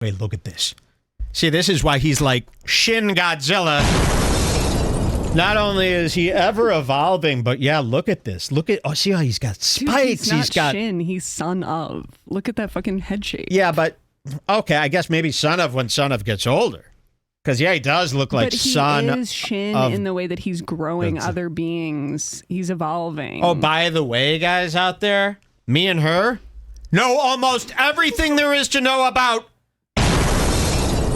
Wait, look at this. See, this is why he's like Shin Godzilla. Not only is he ever evolving, but yeah, look at this. See how he's got spikes. Dude, he's not Shin, he's Son of. Look at that fucking head shape. Yeah, but okay, I guess maybe Son of when Son of gets older. Because yeah, he does look like Son of. He is Shin in the way that he's growing other beings. He's evolving. Oh, by the way, guys out there, me and her know almost everything there is to know about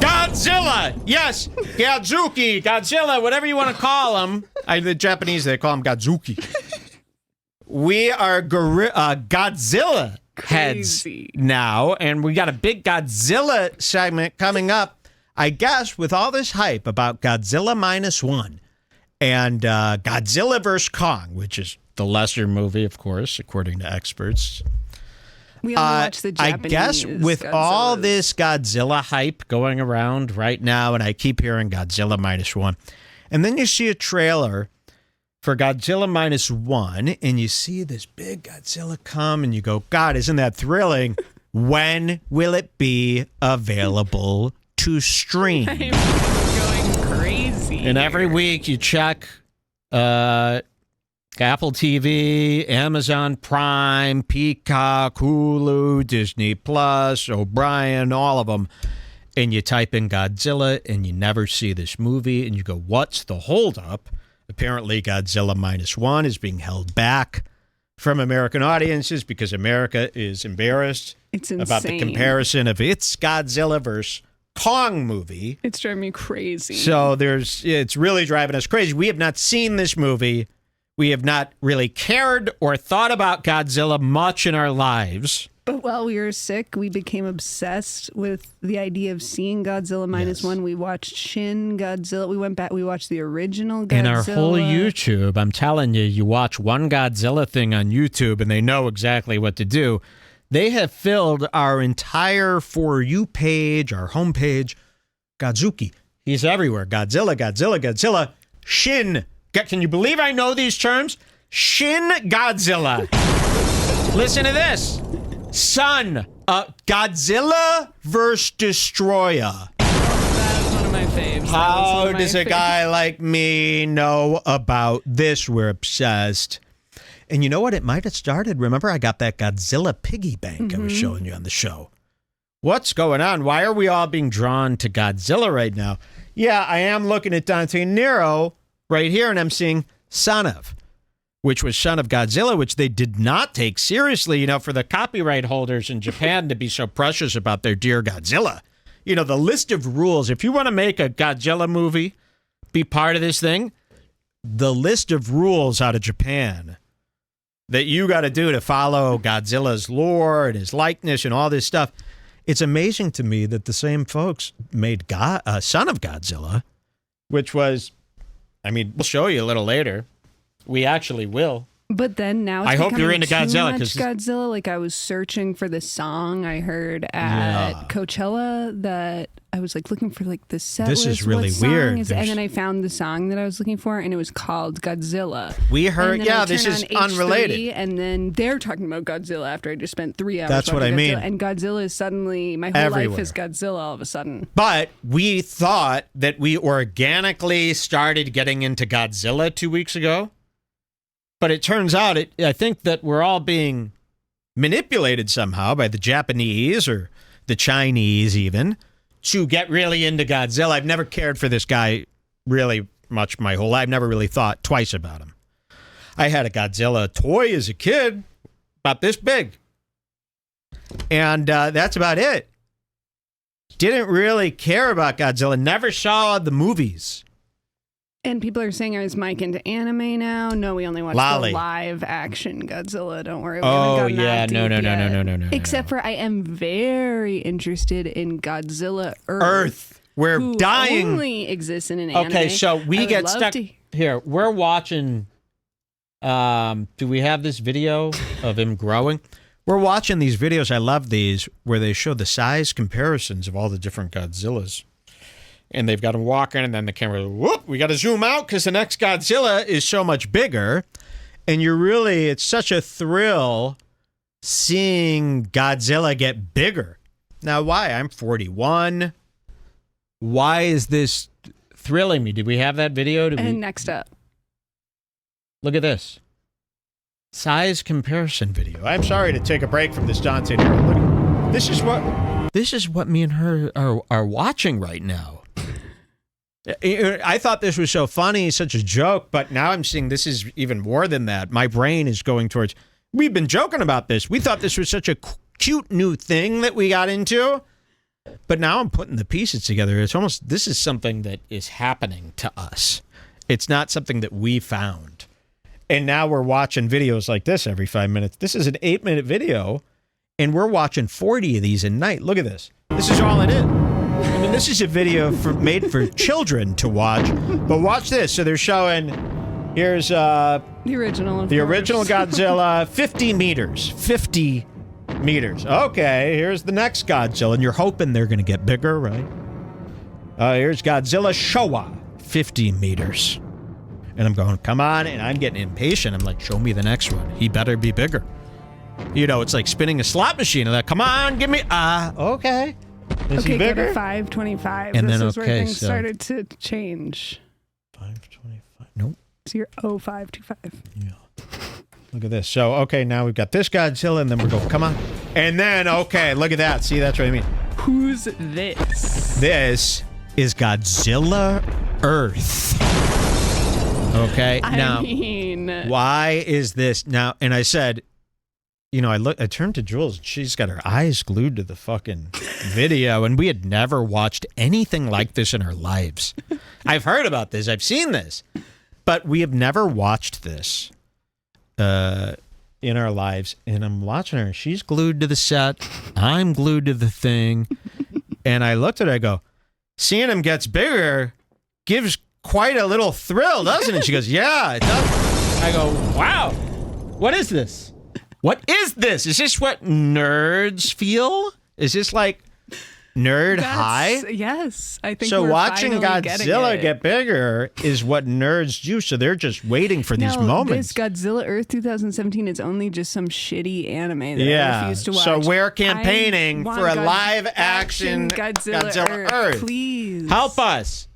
Godzilla! Yes! Gadzuki, Godzilla, whatever you want to call him. The Japanese, they call him Gadzuki. We are Godzilla heads now, and we got a big Godzilla segment coming up. I guess with all this hype about Godzilla -1 and Godzilla vs. Kong, which is the lesser movie, of course, according to experts. We only watch the Japanese. I guess with all this Godzilla hype going around right now, and I keep hearing Godzilla -1, and then you see a trailer for Godzilla -1, and you see this big Godzilla come, and you go, God, isn't that thrilling? When will it be available to stream? I'm going crazy. And every week you check Apple TV, Amazon Prime, Peacock, Hulu, Disney Plus, O'Brien, all of them. And you type in Godzilla and you never see this movie. And you go, what's the holdup? Apparently Godzilla -1 is being held back from American audiences because America is embarrassed about the comparison of its Godzilla versus Kong movie. It's driving me crazy. So it's really driving us crazy. We have not seen this movie. We have not really cared or thought about Godzilla much in our lives. But while we were sick, we became obsessed with the idea of seeing Godzilla -1. We watched Shin Godzilla. We went back, we watched the original Godzilla. And our whole YouTube, I'm telling you, you watch one Godzilla thing on YouTube and they know exactly what to do. They have filled our entire For You page, our homepage. Godzuki. He's everywhere. Godzilla, Godzilla, Godzilla. Shin. Can you believe I know these terms? Shin Godzilla. Listen to this. Son, Godzilla vs. Destroyer. That's one of my faves. How does a guy like me know about this? We're obsessed. And you know what? It might have started. Remember, I got that Godzilla piggy bank I was showing you on the show. What's going on? Why are we all being drawn to Godzilla right now? Yeah, I am looking at Dante and Nero right here, and I'm seeing Son of, which was Son of Godzilla, which they did not take seriously, you know, for the copyright holders in Japan to be so precious about their dear Godzilla. You know, the list of rules, if you want to make a Godzilla movie, be part of this thing, the list of rules out of Japan that you got to do to follow Godzilla's lore and his likeness and all this stuff. It's amazing to me that the same folks made Son of Godzilla, which was, I mean, we'll show you a little later. We actually will. But then now it's I hope you're into Godzilla, because Godzilla. Like, I was searching for the song I heard at Coachella that I was like looking for, like, the set list. This is really weird. And then I found the song that I was looking for, and it was called Godzilla. We heard, this is unrelated. And then they're talking about Godzilla after I just spent 3 hours. That's what I mean. And Godzilla is suddenly, my whole life is Godzilla all of a sudden. But we thought that we organically started getting into Godzilla 2 weeks ago. But it turns out, I think that we're all being manipulated somehow by the Japanese or the Chinese even to get really into Godzilla. I've never cared for this guy really much my whole life. I've never really thought twice about him. I had a Godzilla toy as a kid, about this big. And that's about it. Didn't really care about Godzilla. Never saw the movies. And people are saying, is Mike into anime now? No, we only watch the live action Godzilla. Don't worry. We haven't gotten that deep yet. No. Except for I am very interested in Godzilla Earth. We're who dying. Only exists in an anime. Okay, so we get stuck here. We're watching. Do we have this video of him growing? We're watching these videos. I love these where they show the size comparisons of all the different Godzillas. And they've got him walking, and then the camera, whoop, we got to zoom out because the next Godzilla is so much bigger. And it's such a thrill seeing Godzilla get bigger. Now, why? I'm 41. Why is this thrilling me? Did we have that video? Next up. Look at this. Size comparison video. I'm sorry to take a break from this Dante Nero. Look, this is what me and her are watching right now. I thought this was so funny, such a joke, but now I'm seeing this is even more than that. My brain is going towards, we've been joking about this. We thought this was such a cute new thing that we got into, but now I'm putting the pieces together. It's almost, this is something that is happening to us. It's not something that we found. And now we're watching videos like this every 5 minutes. This is an 8-minute video, and we're watching 40 of these a night. Look at this. This is all it is. I mean, this is a video made for children to watch, but watch this. So they're showing, here's the original Godzilla, 50 meters. 50 meters. Okay, here's the next Godzilla, and you're hoping they're going to get bigger, right? Here's Godzilla Showa, 50 meters. And I'm going, come on, and I'm getting impatient. I'm like, show me the next one. He better be bigger. You know, it's like spinning a slot machine. I'm like, come on, give me, okay. Is he bigger? Go to 525. And this then, is where things started to change. 525. Nope. So you're 0525. Yeah. Look at this. So, okay, now we've got this Godzilla, and then we're going, come on. And then, okay, look at that. See, that's what I mean. Who's this? This is Godzilla Earth. Okay, now, why is this now? And I said, you know, I turned to Jules, and she's got her eyes glued to the fucking video, and we had never watched anything like this in our lives. I've heard about this, I've seen this, but we have never watched this in our lives. And I'm watching her, she's glued to the set, I'm glued to the thing, and I looked at her, I go, seeing him gets bigger gives quite a little thrill, doesn't it? She goes, yeah, it does. I go, wow, what is this? What is this? Is this what nerds feel? Is this like nerd high? Yes, I think so. We're Watching Godzilla get get bigger is what nerds do. So they're just waiting for these moments. This Godzilla Earth 2017 is only just some shitty anime that I refuse to watch. So we're campaigning for a live action Godzilla Earth. Please help us.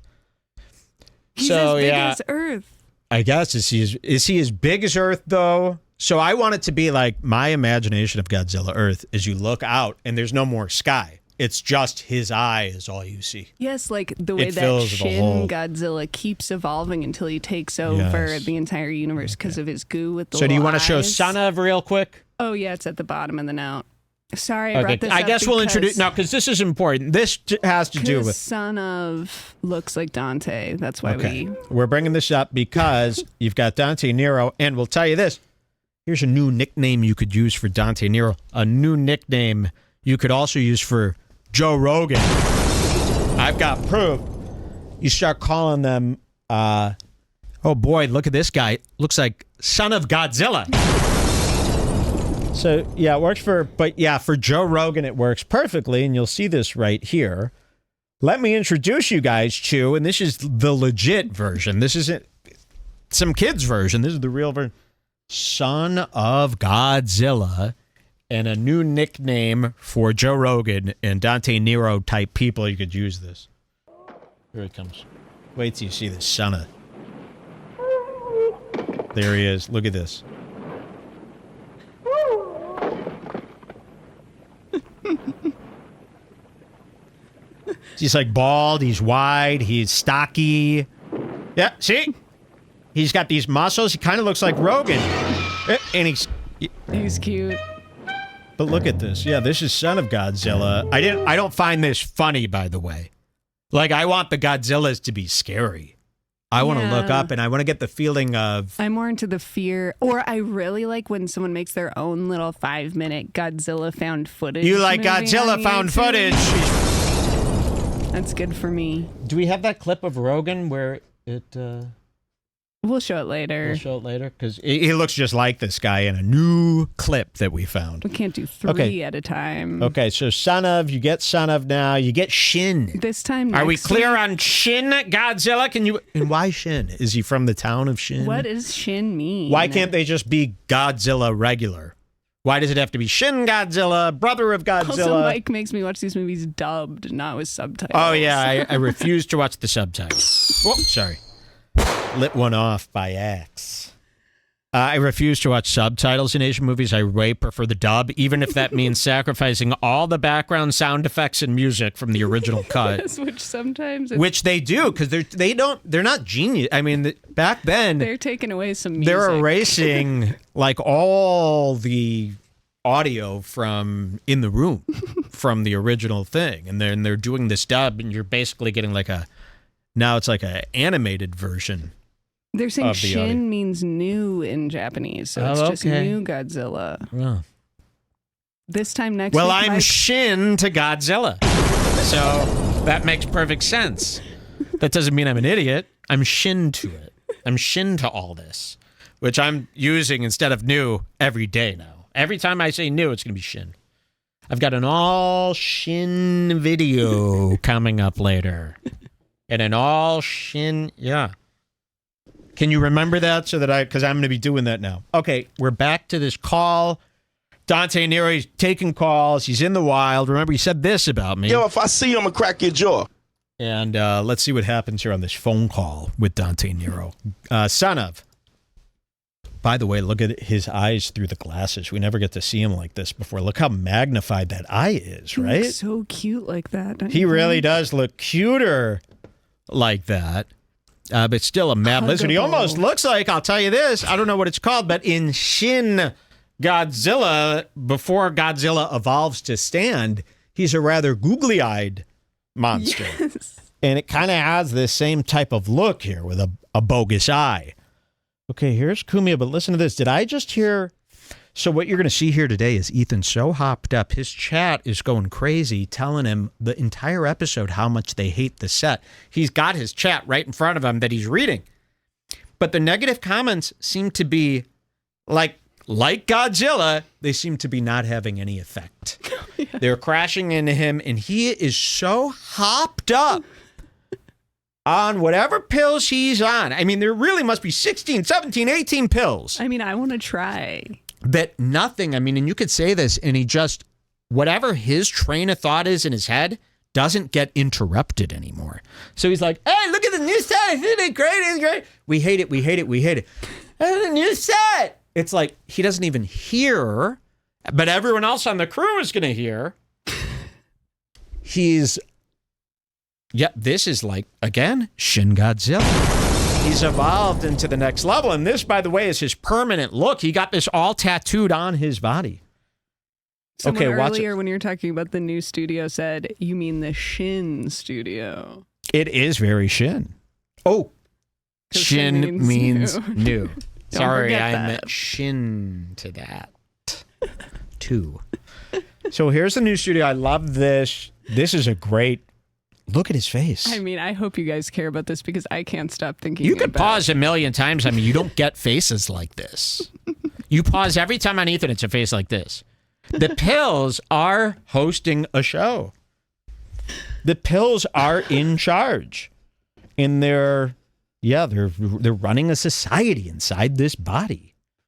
He's as big as Earth. I guess is he as big as Earth though? So I want it to be like my imagination of Godzilla Earth is you look out and there's no more sky. It's just his eye is all you see. Yes, like the way that Shin Godzilla keeps evolving until he takes over the entire universe because of his goo with the So do you want to eyes. show Son of real quick? Oh yeah, it's at the bottom of the note. Sorry, I brought this I up guess we'll introduce now because this is important. This has to do with Son of looks like Dante. That's why we're bringing this up because you've got Dante Nero, and we'll tell you this. Here's a new nickname you could use for Dante Nero. A new nickname you could also use for Joe Rogan. I've got proof. You start calling them, oh boy, look at this guy. Looks like Son of Godzilla. So, yeah, it works for Joe Rogan, it works perfectly, and you'll see this right here. Let me introduce you guys to, and this is the legit version. This isn't some kid's version. This is the real version. Son of Godzilla, and a new nickname for Joe Rogan and Dante Nero type people. You could use this. Here it comes. Wait till you see this son of. There he is. Look at this. He's like bald. He's wide. He's stocky. Yeah, see? He's got these muscles. He kind of looks like Rogan. And he's cute. But look at this. Yeah, this is Son of Godzilla. I don't find this funny, by the way. Like, I want the Godzillas to be scary. I want to look up and I want to get the feeling of... I'm more into the fear. Or I really like when someone makes their own little 5-minute Godzilla found footage. You like Godzilla found footage? That's good for me. Do we have that clip of Rogan where it... We'll show it later. We'll show it later because he looks just like this guy in a new clip that we found. We can't do 3 at a time. Okay, so Son of, you get Son of now. You get Shin. This time Are we clear on Shin Godzilla? Can you... And why Shin? Is he from the town of Shin? What does Shin mean? Why can't they just be Godzilla regular? Why does it have to be Shin Godzilla, brother of Godzilla? Also, Mike makes me watch these movies dubbed, not with subtitles. Oh, yeah, I refuse to watch the subtitles. Whoop, sorry. Lit one off by X. I refuse to watch subtitles in Asian movies. I way prefer the dub, even if that means sacrificing all the background sound effects and music from the original cut. Yes, which sometimes which they do, because they're not genius. I mean, back then they're taking away some music. They're erasing like all the audio from in the room from the original thing, and they're doing this dub, and you're basically getting like now it's like an animated version. They're saying Shin means new in Japanese, so it's just new Godzilla. Well, this time next week, I'm Mike... Shin to Godzilla, so that makes perfect sense. That doesn't mean I'm an idiot. I'm Shin to it. I'm Shin to all this, which I'm using instead of new every day now. Every time I say new, it's going to be Shin. I've got an all Shin video coming up later. And an all Shin, yeah. Can you remember that because I'm going to be doing that now. Okay, we're back to this call. Dante Nero, he's taking calls. He's in the wild. Remember, he said this about me. Yo, if I see you, I'm going to crack your jaw. And let's see what happens here on this phone call with Dante Nero. Son of. By the way, look at his eyes through the glasses. We never get to see him like this before. Look how magnified that eye is, right? He looks so cute like that. He really does look cuter like that. But still a mad lizard. He almost looks like, I'll tell you this, I don't know what it's called, but in Shin Godzilla, before Godzilla evolves to stand, he's a rather googly-eyed monster. Yes. And it kind of has this same type of look here with a bogus eye. Okay, here's Cumia, but listen to this. Did I just hear... So what you're going to see here today is Ethan so hopped up. His chat is going crazy, telling him the entire episode how much they hate the set. He's got his chat right in front of him that he's reading. But the negative comments seem to be like Godzilla, they seem to be not having any effect. Yeah. They're crashing into him, and he is so hopped up on whatever pills he's on. I mean, there really must be 16, 17, 18 pills. I mean, I want to try. That nothing, I mean, and you could say this, and he just, whatever his train of thought is in his head, doesn't get interrupted anymore. So he's like, hey, look at the new set. Isn't it great? It's great. We hate it. We hate it. We hate it. And the new set. It's like he doesn't even hear, but everyone else on the crew is going to hear. This is like, again, Shin Godzilla. He's evolved into the next level. And this, by the way, is his permanent look. He got this all tattooed on his body. Someone earlier when you were talking about the new studio said, you mean the Shin studio. It is very Shin. Oh, Shin means new. Sorry, I meant Shin to that. Too. So here's the new studio. I love this. This is a great... Look at his face. I mean, I hope you guys care about this because I can't stop thinking You could pause a million times. I mean, you don't get faces like this. You pause every time on Ethan, it's a face like this. The pills are hosting a show. The pills are in charge. And they're running a society inside this body.